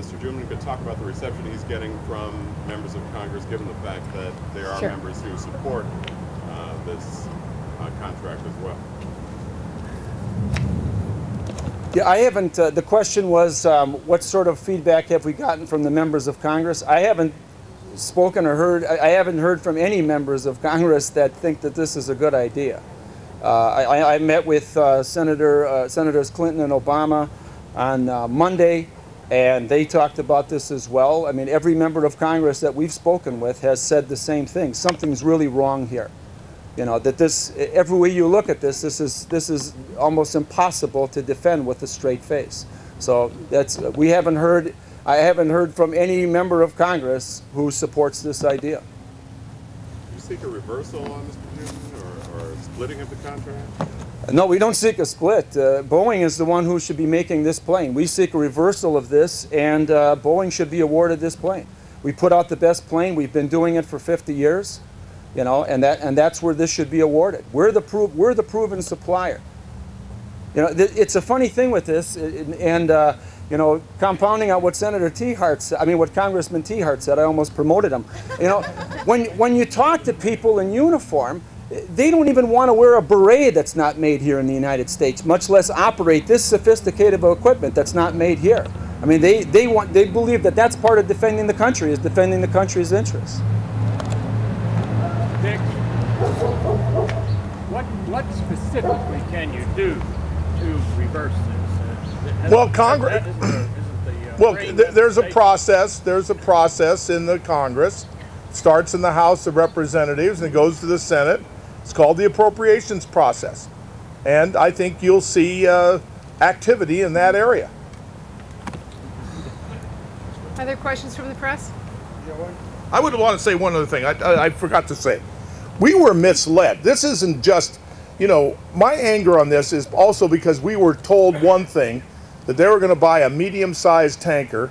Mr. Jumman could talk about the reception he's getting from members of Congress, given the fact that there are members who support this contract as well. Yeah, I haven't. The question was, what sort of feedback have we gotten from the members of Congress? I haven't spoken or heard. I haven't heard from any members of Congress that think that this is a good idea. I met with Senators Clinton and Obama on Monday, and they talked about this as well. I mean, every member of Congress that we've spoken with has said the same thing. Something's really wrong here. You know, that this, every way you look at this, this is almost impossible to defend with a straight face. So that's, I haven't heard from any member of Congress who supports this idea. Do you seek a reversal on this provision or a splitting of the contract? No, we don't seek a split. Boeing is the one who should be making this plane. We seek a reversal of this, and Boeing should be awarded this plane. We put out the best plane. We've been doing it for 50 years. You know, and that's where this should be awarded. We're the proven supplier. You know, it's a funny thing with this, and you know, compounding on what Senator Tiahrt said, I mean, what Congressman Tiahrt said, I almost promoted him. You know, when you talk to people in uniform, they don't even want to wear a beret that's not made here in the United States, much less operate this sophisticated equipment that's not made here. I mean, they believe that that's part of defending the country, is defending the country's interests. Dick, what specifically can you do to reverse this? Well, Congress. Well, there's a process. There's a process in the Congress. It starts in the House of Representatives and it goes to the Senate. It's called the appropriations process, and I think you'll see activity in that area. Other questions from the press? I would want to say one other thing. I forgot to say. We were misled. This isn't just, you know, my anger on this is also because we were told one thing, that they were going to buy a medium-sized tanker,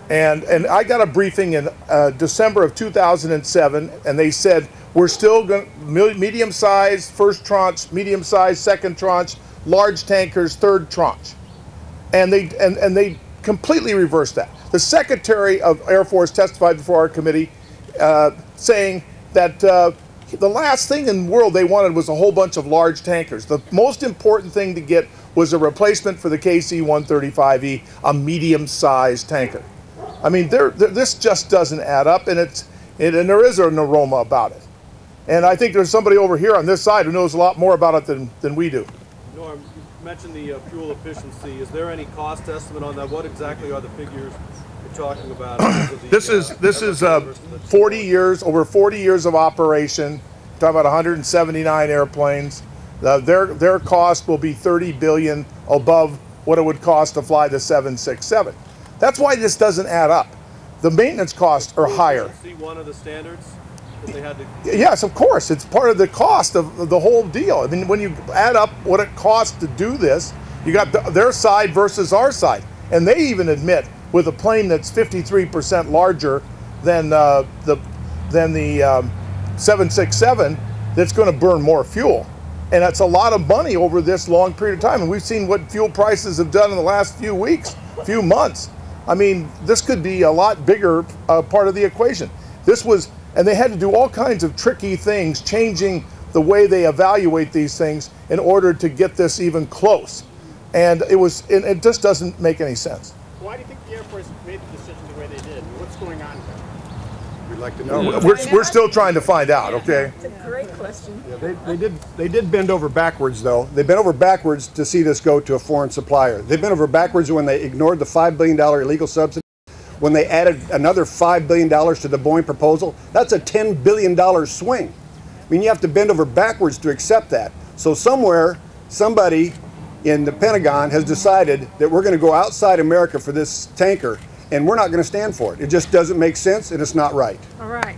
and I got a briefing in December of 2007, and they said, we're still going medium-sized first tranche, medium-sized second tranche, large tankers third tranche. And they completely reversed that. The Secretary of Air Force testified before our committee saying that the last thing in the world they wanted was a whole bunch of large tankers. The most important thing to get was a replacement for the KC-135E, a medium-sized tanker. I mean, this just doesn't add up, and there is an aroma about it. And I think there's somebody over here on this side who knows a lot more about it than we do. Norm, you mentioned the fuel efficiency. Is there any cost estimate on that? What exactly are the figures you're talking about? This is 40 years, over 40 years of operation. Talking about 179 airplanes. Their cost will be $30 billion above what it would cost to fly the 767. That's why this doesn't add up. The maintenance costs are higher. See one of the standards that they had to. Yes, of course. It's part of the cost of the whole deal. I mean, when you add up what it costs to do this, you got their side versus our side, and they even admit with a plane that's 53% larger than the 767, that's going to burn more fuel. And that's a lot of money over this long period of time. And we've seen what fuel prices have done in the last few weeks, few months. I mean, this could be a lot bigger part of the equation. This was, and they had to do all kinds of tricky things, changing the way they evaluate these things in order to get this even close. And it just doesn't make any sense. Why do you think the Air Force made the decision the way they did? What's going on here? We'd like to know. We're still trying to find out, okay? It's a great question. Yeah, they did bend over backwards, though. They bent over backwards to see this go to a foreign supplier. They bent over backwards when they ignored the $5 billion illegal subsidy, when they added another $5 billion to the Boeing proposal. That's a $10 billion swing. I mean, you have to bend over backwards to accept that. So somewhere, somebody in the Pentagon has decided that we're going to go outside America for this tanker, and we're not going to stand for it. It just doesn't make sense, and it's not right. All right.